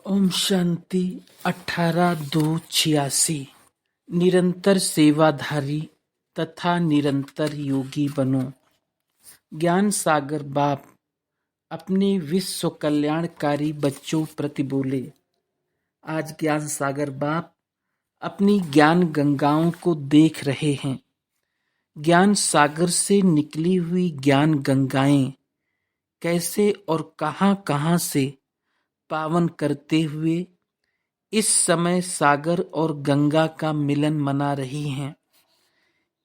ओम शांति। 18/2/86। निरंतर सेवाधारी तथा निरंतर योगी बनो। ज्ञान सागर बाप अपने विश्व कल्याणकारी बच्चों प्रति बोले। आज ज्ञान सागर बाप अपनी ज्ञान गंगाओं को देख रहे हैं। ज्ञान सागर से निकली हुई ज्ञान गंगाएं कैसे और कहां से पावन करते हुए इस समय सागर और गंगा का मिलन मना रही हैं।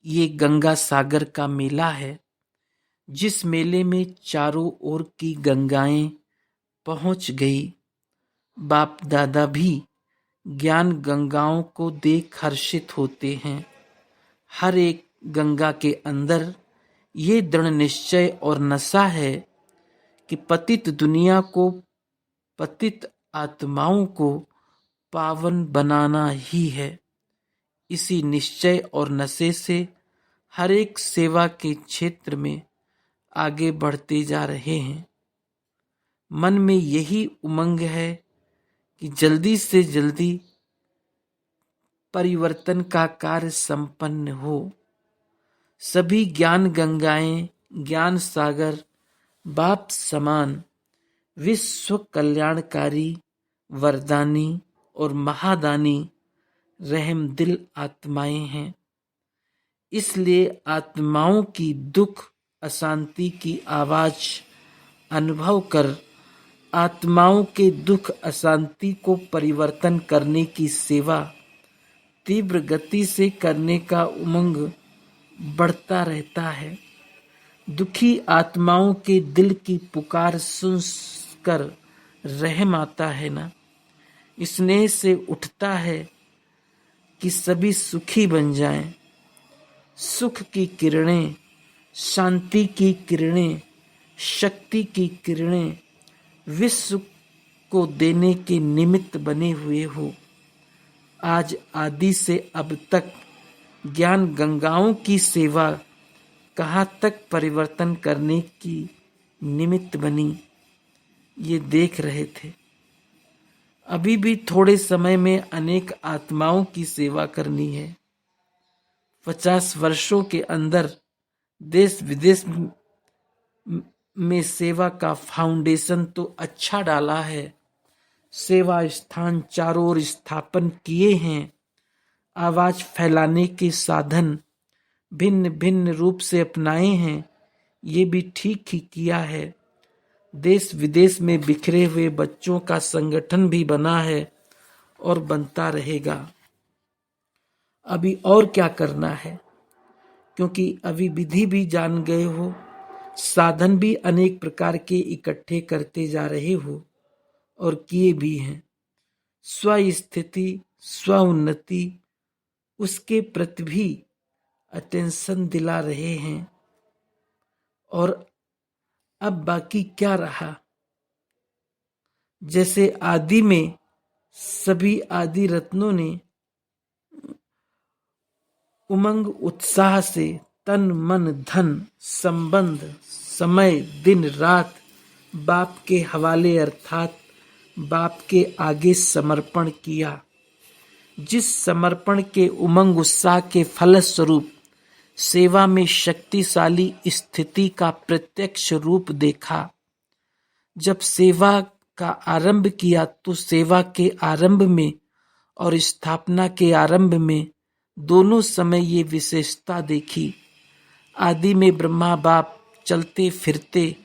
ये गंगा सागर का मेला है, जिस मेले में चारों ओर की गंगाएं पहुंच गई। बाप दादा भी ज्ञान गंगाओं को देख हर्षित होते हैं। हर एक गंगा के अंदर ये दृढ़ निश्चय और नशा है कि पतित दुनिया को, पतित आत्माओं को पावन बनाना ही है। इसी निश्चय और नशे से हर एक सेवा के क्षेत्र में आगे बढ़ते जा रहे हैं। मन में यही उमंग है कि जल्दी से जल्दी परिवर्तन का कार्य संपन्न हो। सभी ज्ञान गंगाएं ज्ञान सागर बाप समान विश्व कल्याणकारी वरदानी और महादानी रहम दिल आत्माएं हैं। इसलिए आत्माओं की दुख अशांति की आवाज अनुभव कर आत्माओं के दुख अशांति को परिवर्तन करने की सेवा तीव्र गति से करने का उमंग बढ़ता रहता है। दुखी आत्माओं के दिल की पुकार सुनकर रहम आता है ना। स्नेह से उठता है कि सभी सुखी बन जाएं। सुख की किरणें, शांति की किरणें, शक्ति की किरणें विश्व को देने के निमित्त बने हुए हो। आज आदि से अब तक ज्ञान गंगाओं की सेवा कहाँ तक परिवर्तन करने की निमित्त बनी, ये देख रहे थे। अभी भी थोड़े समय में अनेक आत्माओं की सेवा करनी है। 50 वर्षों के अंदर देश विदेश में सेवा का फाउंडेशन तो अच्छा डाला है। सेवा स्थान चारों ओर स्थापन किए हैं। आवाज फैलाने के साधन भिन्न भिन्न रूप से अपनाए हैं। ये भी ठीक ही किया है। देश विदेश में बिखरे हुए बच्चों का संगठन भी बना है और बनता रहेगा। अभी और क्या करना है, क्योंकि अभी विधि भी जान गए हो, साधन भी अनेक प्रकार के इकट्ठे करते जा रहे हो और किए भी हैं। स्व स्थिति, स्व उन्नति, उसके प्रति भी अटेंशन दिला रहे हैं। और अब बाकी क्या रहा। जैसे आदि में सभी आदि रत्नों ने उमंग उत्साह से तन मन धन संबंध समय दिन रात बाप के हवाले अर्थात बाप के आगे समर्पण किया। जिस समर्पण के उमंग उत्साह के फलस्वरूप सेवा में शक्तिशाली स्थिति का प्रत्यक्ष रूप देखा। जब सेवा का आरंभ किया तो सेवा के आरंभ में और स्थापना के आरंभ में दोनों समय ये विशेषता देखी। आदि में ब्रह्मा बाप चलते फिरते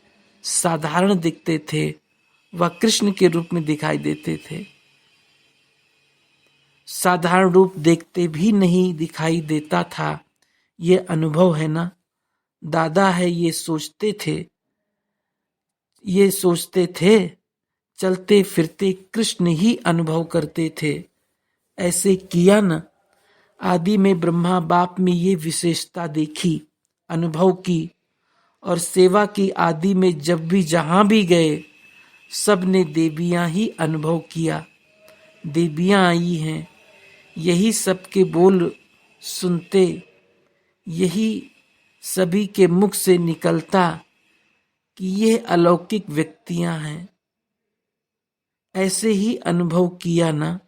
साधारण दिखते थे, वह कृष्ण के रूप में दिखाई देते थे। साधारण रूप देखते भी नहीं दिखाई देता था। ये अनुभव है ना। दादा है ये सोचते थे चलते फिरते कृष्ण ही अनुभव करते थे। ऐसे किया न। आदि में ब्रह्मा बाप में ये विशेषता देखी, अनुभव की और सेवा की आदि में जब भी जहां भी गए सब ने देवियां ही अनुभव किया। देवियां आई हैं, यही सबके बोल सुनते, यही सभी के मुख से निकलता कि ये अलौकिक व्यक्तियां हैं। ऐसे ही अनुभव किया ना।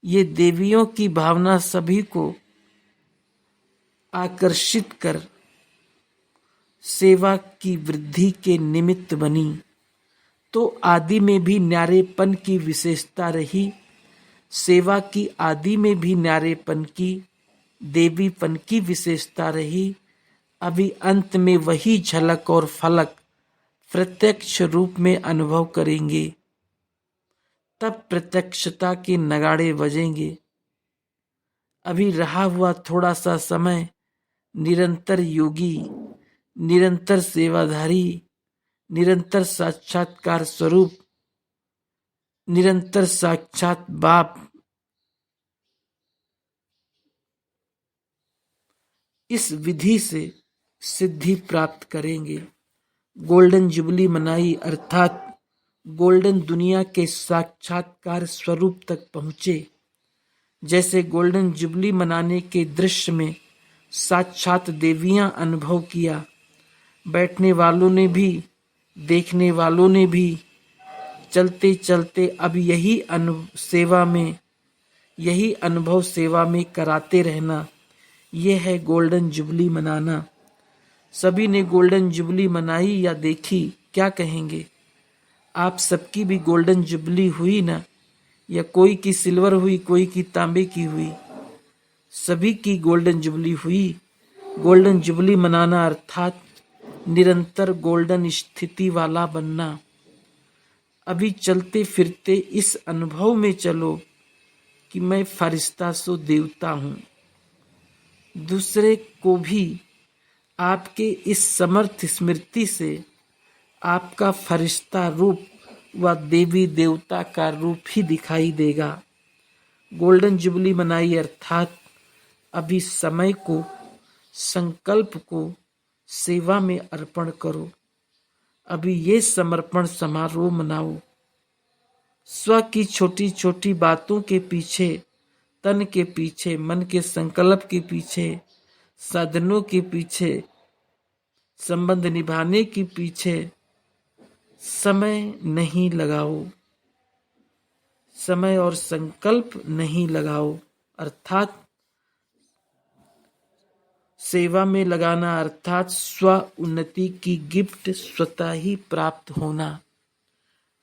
ये देवियों की भावना सभी को आकर्षित कर सेवा की वृद्धि के निमित्त बनी। तो आदि में भी न्यारेपन की विशेषता रही, सेवा की आदि में भी न्यारेपन की, देवीपन की विशेषता रही। अभी अंत में वही झलक और फलक प्रत्यक्ष रूप में अनुभव करेंगे। तब प्रत्यक्षता के नगाड़े बजेंगे। अभी रहा हुआ थोड़ा सा समय निरंतर योगी, निरंतर सेवाधारी, निरंतर साक्षात्कार स्वरूप, निरंतर साक्षात बाप इस विधि से सिद्धि प्राप्त करेंगे। गोल्डन जुबली मनाई अर्थात गोल्डन दुनिया के साक्षात्कार स्वरूप तक पहुँचे। जैसे गोल्डन जुबली मनाने के दृश्य में साक्षात देवियां अनुभव किया, बैठने वालों ने भी, देखने वालों ने भी, चलते चलते अब यही अनुभव सेवा में कराते रहना। यह है गोल्डन जुबली मनाना। सभी ने गोल्डन जुबली मनाई या देखी, क्या कहेंगे? आप सबकी भी गोल्डन जुबली हुई ना? या कोई की सिल्वर हुई, कोई की तांबे की हुई, सभी की गोल्डन जुबली हुई। गोल्डन जुबली मनाना अर्थात निरंतर गोल्डन स्थिति वाला बनना। अभी चलते फिरते इस अनुभव में चलो कि मैं फरिश्ता सो देवता हूँ। दूसरे को भी आपके इस समर्थ स्मृति से आपका फरिश्ता रूप व देवी देवता का रूप ही दिखाई देगा। गोल्डन जुबली मनाई अर्थात अभी समय को, संकल्प को सेवा में अर्पण करो। अभी ये समर्पण समारोह मनाओ। स्व की छोटी छोटी बातों के पीछे, तन के पीछे, मन के संकल्प के पीछे, साधनों के पीछे, संबंध निभाने के पीछे समय नहीं लगाओ। समय और संकल्प नहीं लगाओ अर्थात सेवा में लगाना अर्थात स्व उन्नति की गिफ्ट स्वतः ही प्राप्त होना।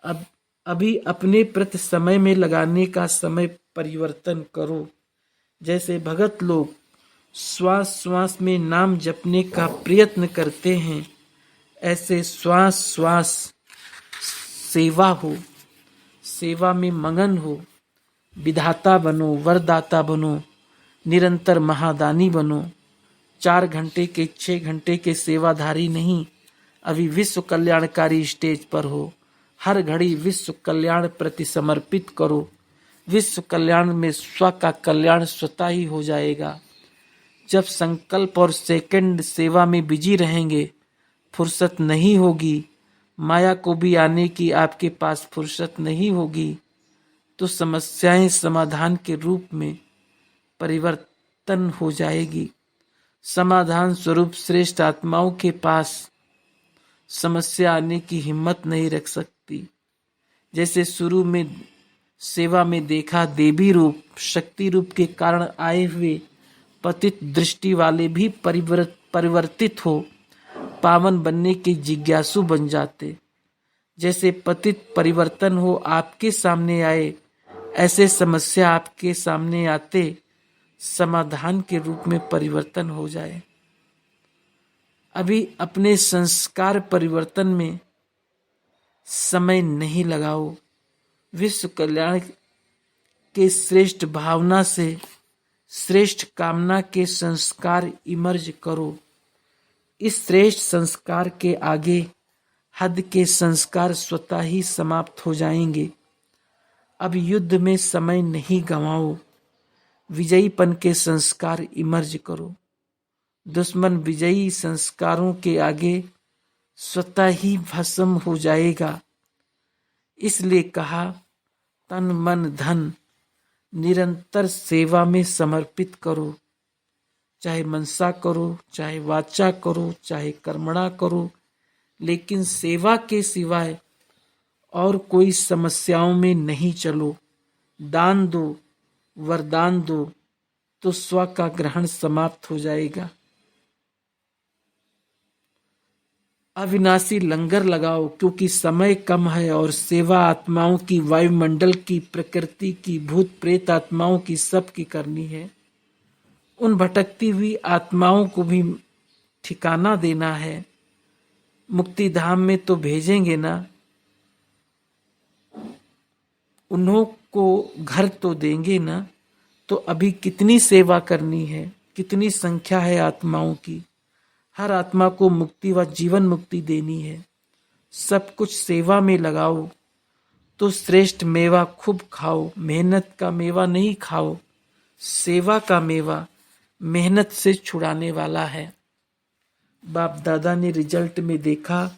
अब अभी अपने प्रति समय में लगाने का समय परिवर्तन करो। जैसे भगत लोग श्वास श्वास में नाम जपने का प्रयत्न करते हैं, ऐसे श्वास श्वास सेवा हो, सेवा में मगन हो। विधाता बनो, वरदाता बनो, निरंतर महादानी बनो। 4 घंटे के 6 घंटे के सेवाधारी नहीं, अभी विश्व कल्याणकारी स्टेज पर हो। हर घड़ी विश्व कल्याण प्रति समर्पित करो। विश्व कल्याण में स्व का कल्याण स्वतः ही हो जाएगा। जब संकल्प और सेकंड सेवा में बिजी रहेंगे, फुर्सत नहीं होगी, माया को भी आने की आपके पास फुर्सत नहीं होगी, तो समस्याएं समाधान के रूप में परिवर्तन हो जाएगी। समाधान स्वरूप श्रेष्ठ आत्माओं के पास समस्या आने की हिम्मत नहीं रख सकती। जैसे शुरू में सेवा में देखा, देवी रूप, शक्ति रूप के कारण आए हुए पतित दृष्टि वाले भी परिवर्तित हो पावन बनने के जिज्ञासु बन जाते। जैसे पतित परिवर्तन हो आपके सामने आए, ऐसे समस्या आपके सामने आते समाधान के रूप में परिवर्तन हो जाए। अभी अपने संस्कार परिवर्तन में समय नहीं लगाओ। विश्व कल्याण के श्रेष्ठ भावना से श्रेष्ठ कामना के संस्कार इमर्ज करो। इस श्रेष्ठ संस्कार के आगे हद के संस्कार स्वतः ही समाप्त हो जाएंगे। अब युद्ध में समय नहीं गंवाओ। विजयीपन के संस्कार इमर्ज करो। दुश्मन विजयी संस्कारों के आगे स्वतः ही भस्म हो जाएगा। इसलिए कहा, तन मन धन निरंतर सेवा में समर्पित करो। चाहे मनसा करो, चाहे वाचा करो, चाहे कर्मणा करो, लेकिन सेवा के सिवाय और कोई समस्याओं में नहीं चलो। दान दो, वरदान दो, तो स्व का ग्रहण समाप्त हो जाएगा। अविनाशी लंगर लगाओ, क्योंकि समय कम है और सेवा आत्माओं की, वायुमंडल की, प्रकृति की, भूत प्रेत आत्माओं की, सब की करनी है। उन भटकती हुई आत्माओं को भी ठिकाना देना है। मुक्ति धाम में तो भेजेंगे ना, उन्हों को घर तो देंगे ना। तो अभी कितनी सेवा करनी है, कितनी संख्या है आत्माओं की। हर आत्मा को मुक्ति व जीवन मुक्ति देनी है। सब कुछ सेवा में लगाओ तो श्रेष्ठ मेवा खूब खाओ। मेहनत का मेवा नहीं खाओ, सेवा का मेवा मेहनत से छुड़ाने वाला है। बाप दादा ने रिजल्ट में देखा,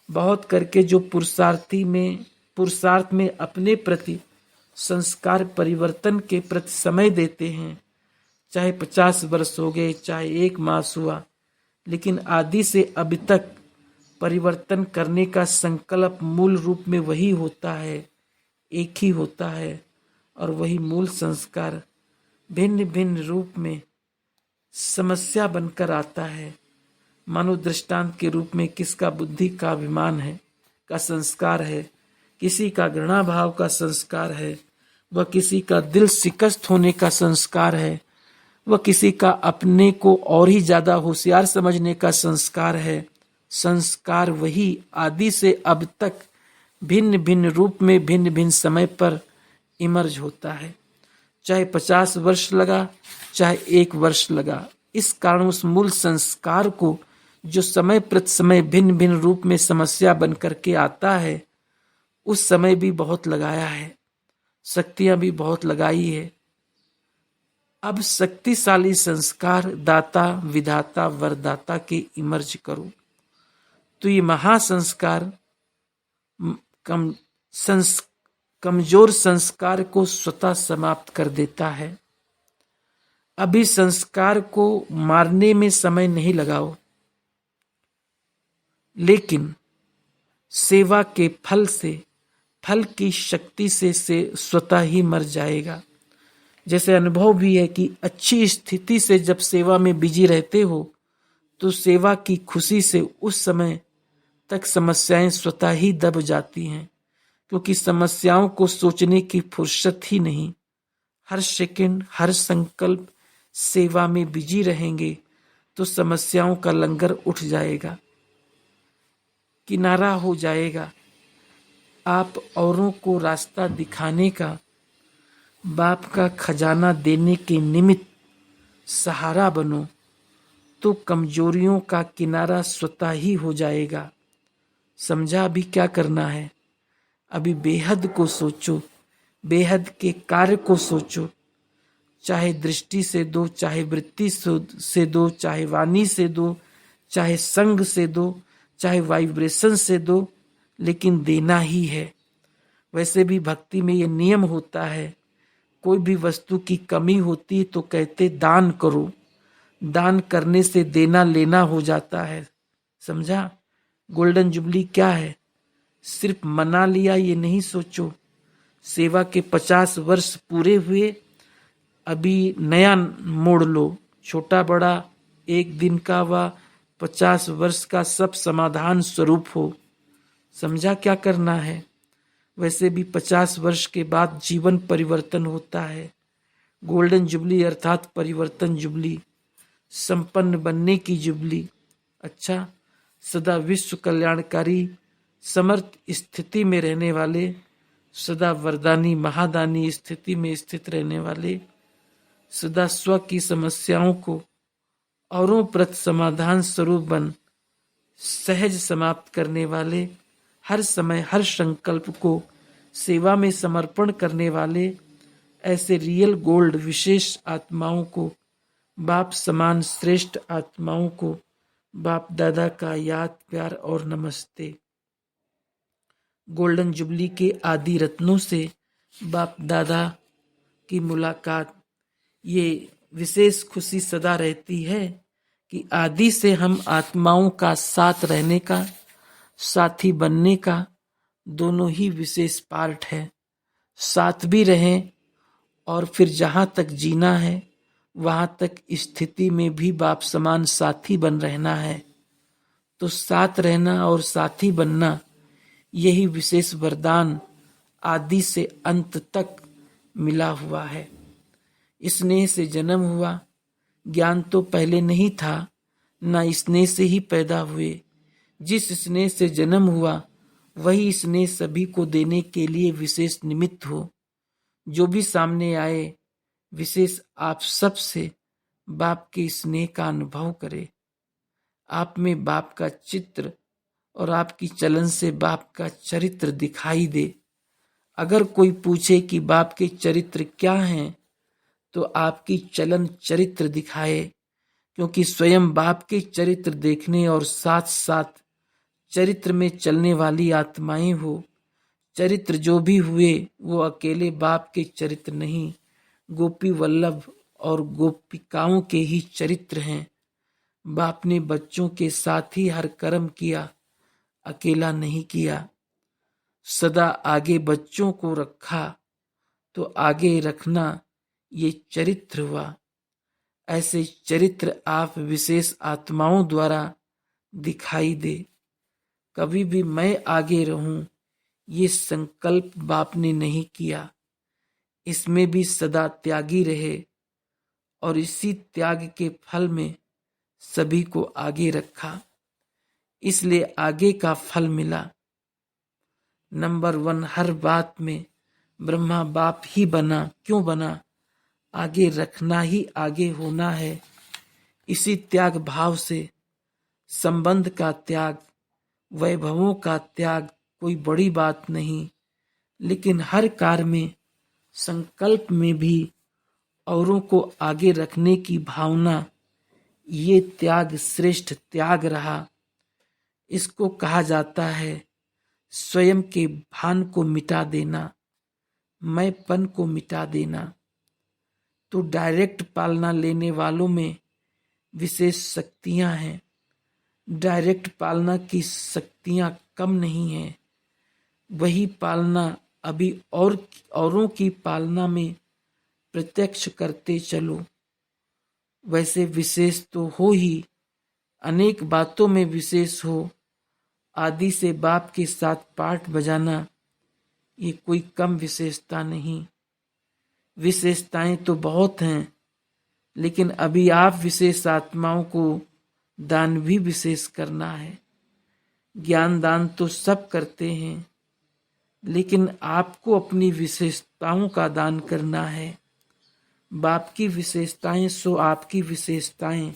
बहुत करके जो पुरुषार्थ में अपने प्रति संस्कार परिवर्तन के प्रति समय देते हैं, चाहे 50 वर्ष हो गए, चाहे 1 मास हुआ, लेकिन आदि से अभी तक परिवर्तन करने का संकल्प मूल रूप में वही होता है, एक ही होता है। और वही मूल संस्कार भिन्न भिन्न रूप में समस्या बनकर आता है। मानो दृष्टांत के रूप में किसका बुद्धि का अभिमान है का संस्कार है, किसी का घृणा भाव का संस्कार है, वह किसी का दिल शिकस्त होने का संस्कार है, वह किसी का अपने को और ही ज्यादा होशियार समझने का संस्कार है। संस्कार वही आदि से अब तक भिन्न भिन्न रूप में भिन्न भिन्न समय पर इमर्ज होता है। चाहे 50 वर्ष लगा, चाहे 1 वर्ष लगा। इस कारण उस मूल संस्कार को जो समय प्रति समय भिन्न भिन्न रूप में समस्या बन करके आता है, उस समय भी बहुत लगाया है, शक्तियां भी बहुत लगाई है। अब शक्तिशाली संस्कार दाता विधाता वरदाता के इमर्ज करो तो ये महासंस्कार कमजोर संस्कार को स्वतः समाप्त कर देता है। अभी संस्कार को मारने में समय नहीं लगाओ, लेकिन सेवा के फल की शक्ति से स्वतः ही मर जाएगा। जैसे अनुभव भी है कि अच्छी स्थिति से जब सेवा में बिजी रहते हो तो सेवा की खुशी से उस समय तक समस्याएं स्वतः ही दब जाती हैं, क्योंकि समस्याओं को सोचने की फुर्सत ही नहीं। हर सेकंड हर संकल्प सेवा में बिजी रहेंगे तो समस्याओं का लंगर उठ जाएगा, किनारा हो जाएगा। आप औरों को रास्ता दिखाने का, बाप का खजाना देने के निमित्त सहारा बनो तो कमजोरियों का किनारा स्वतः ही हो जाएगा। समझा अभी क्या करना है? अभी बेहद को सोचो, बेहद के कार्य को सोचो। चाहे दृष्टि से दो, चाहे वृत्ति से दो, चाहे वाणी से दो, चाहे संग से दो, चाहे वाइब्रेशन से दो, लेकिन देना ही है। वैसे भी भक्ति में ये नियम होता है, कोई भी वस्तु की कमी होती तो कहते दान करो। दान करने से देना लेना हो जाता है। समझा? गोल्डन जुबली क्या है? सिर्फ मना लिया ये नहीं सोचो। सेवा के 50 वर्ष पूरे हुए, अभी नया मोड़ लो। छोटा बड़ा 1 दिन का व 50 वर्ष का सब समाधान स्वरूप हो। समझा क्या करना है? वैसे भी 50 वर्ष के बाद जीवन परिवर्तन होता है। गोल्डन जुबली अर्थात परिवर्तन जुबली, संपन्न बनने की जुबली। अच्छा, सदा विश्व कल्याणकारी समर्थ स्थिति में रहने वाले, सदा वरदानी महादानी स्थिति में स्थित रहने वाले, सदा स्व की समस्याओं को औरों प्रति समाधान स्वरूप बन सहज समाप्त करने वाले, हर समय हर संकल्प को सेवा में समर्पण करने वाले, ऐसे रियल गोल्ड विशेष आत्माओं को, बाप समान श्रेष्ठ आत्माओं को बाप दादा का याद प्यार और नमस्ते। गोल्डन जुबली के आदि रत्नों से बाप दादा की मुलाकात, ये विशेष खुशी सदा रहती है कि आदि से हम आत्माओं का साथ रहने का, साथी बनने का दोनों ही विशेष पार्ट है। साथ भी रहें और फिर जहाँ तक जीना है वहाँ तक स्थिति में भी बाप समान साथी बन रहना है। तो साथ रहना और साथी बनना यही विशेष वरदान आदि से अंत तक मिला हुआ है। स्नेह से जन्म हुआ, ज्ञान तो पहले नहीं था, ना स्नेह से ही पैदा हुए। जिस स्नेह से जन्म हुआ वही स्नेह सभी को देने के लिए विशेष निमित्त हो। जो भी सामने आए विशेष आप सब से बाप के स्नेह का अनुभव करे। आप में बाप का चित्र और आपकी चलन से बाप का चरित्र दिखाई दे। अगर कोई पूछे कि बाप के चरित्र क्या हैं, तो आपकी चलन चरित्र दिखाए, क्योंकि स्वयं बाप के चरित्र देखने और साथ साथ चरित्र में चलने वाली आत्माएं हो। चरित्र जो भी हुए वो अकेले बाप के चरित्र नहीं, गोपी वल्लभ और गोपिकाओं के ही चरित्र हैं। बाप ने बच्चों के साथ ही हर कर्म किया, अकेला नहीं किया। सदा आगे बच्चों को रखा, तो आगे रखना ये चरित्र हुआ। ऐसे चरित्र आप विशेष आत्माओं द्वारा दिखाई दे। कभी भी मैं आगे रहूं ये संकल्प बाप ने नहीं किया। इसमें भी सदा त्यागी रहे और इसी त्याग के फल में सभी को आगे रखा, इसलिए आगे का फल मिला। नंबर 1 हर बात में ब्रह्मा बाप ही बना। क्यों बना? आगे रखना ही आगे होना है। इसी त्याग भाव से संबंध का त्याग, वैभवों का त्याग कोई बड़ी बात नहीं, लेकिन हर कार्य में संकल्प में भी औरों को आगे रखने की भावना, ये त्याग श्रेष्ठ त्याग रहा। इसको कहा जाता है स्वयं के भान को मिटा देना, मैंपन को मिटा देना। तो डायरेक्ट पालना लेने वालों में विशेष शक्तियां हैं। डायरेक्ट पालना की शक्तियां कम नहीं हैं। वही पालना अभी और औरों की पालना में प्रत्यक्ष करते चलो। वैसे विशेष तो हो ही, अनेक बातों में विशेष हो। आदि से बाप के साथ पाठ बजाना ये कोई कम विशेषता नहीं। विशेषताएं तो बहुत हैं, लेकिन अभी आप विशेष आत्माओं को दान भी विशेष करना है। ज्ञान दान तो सब करते हैं, लेकिन आपको अपनी विशेषताओं का दान करना है। बाप की विशेषताएं सो आपकी विशेषताएं,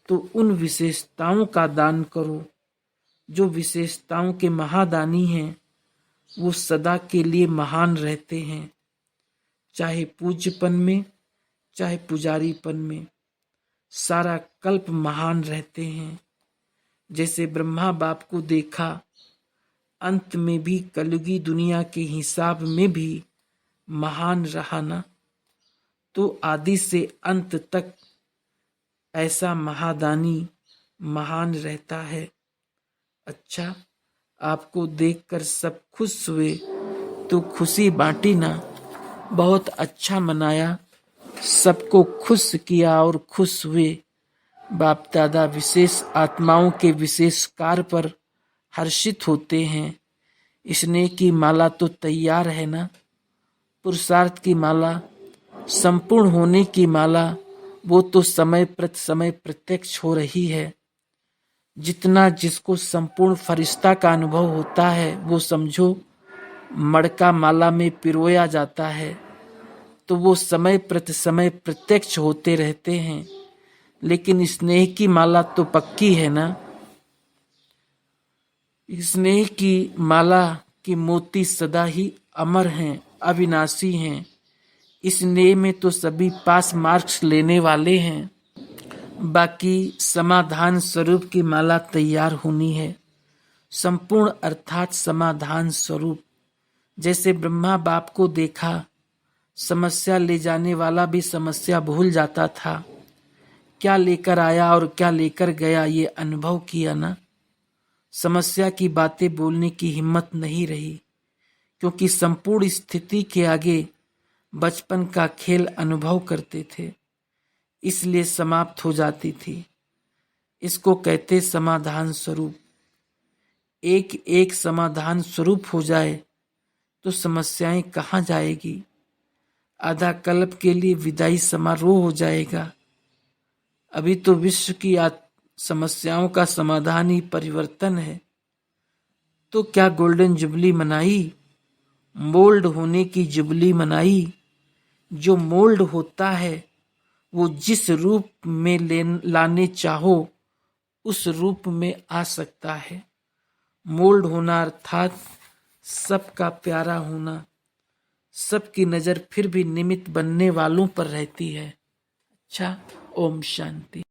तो उन विशेषताओं का दान करो। जो विशेषताओं के महादानी हैं वो सदा के लिए महान रहते हैं, चाहे पूज्यपन में चाहे पुजारीपन में, सारा कल्प महान रहते हैं। जैसे ब्रह्मा बाप को देखा, अंत में भी कलयुगी दुनिया के हिसाब में भी महान रहा ना, तो आदि से अंत तक ऐसा महादानी महान रहता है। अच्छा, आपको देखकर सब खुश हुए तो खुशी बांटी ना, बहुत अच्छा मनाया, सबको खुश किया और खुश हुए। बाप दादा विशेष आत्माओं के विशेष कार्य पर हर्षित होते हैं। स्नेह की माला तो तैयार है ना, पुरुषार्थ की माला, संपूर्ण होने की माला, वो तो समय प्रति समय प्रत्यक्ष हो रही है। जितना जिसको संपूर्ण फरिश्ता का अनुभव होता है वो समझो मड़का माला में पिरोया जाता है, तो वो समय प्रति समय प्रत्यक्ष होते रहते हैं। लेकिन स्नेह की माला तो पक्की है ना। स्नेह की माला की मोती सदा ही अमर हैं, अविनाशी हैं। स्नेह में तो सभी पास मार्क्स लेने वाले हैं। बाकी समाधान स्वरूप की माला तैयार होनी है। संपूर्ण अर्थात समाधान स्वरूप। जैसे ब्रह्मा बाप को देखा, समस्या ले जाने वाला भी समस्या भूल जाता था। क्या लेकर आया और क्या लेकर गया ये अनुभव किया ना। समस्या की बातें बोलने की हिम्मत नहीं रही, क्योंकि संपूर्ण स्थिति के आगे बचपन का खेल अनुभव करते थे, इसलिए समाप्त हो जाती थी। इसको कहते समाधान स्वरूप। एक एक समाधान स्वरूप हो जाए तो समस्याएं कहाँ जाएगी। आधा कल्प के लिए विदाई समारोह हो जाएगा। अभी तो विश्व की समस्याओं का समाधान ही परिवर्तन है। तो क्या गोल्डन जुबली मनाई, मोल्ड होने की जुबली मनाई। जो मोल्ड होता है वो जिस रूप में लाने चाहो उस रूप में आ सकता है। मोल्ड होना अर्थात सबका प्यारा होना। सबकी नजर फिर भी निमित्त बनने वालों पर रहती है। अच्छा, ओम शांति।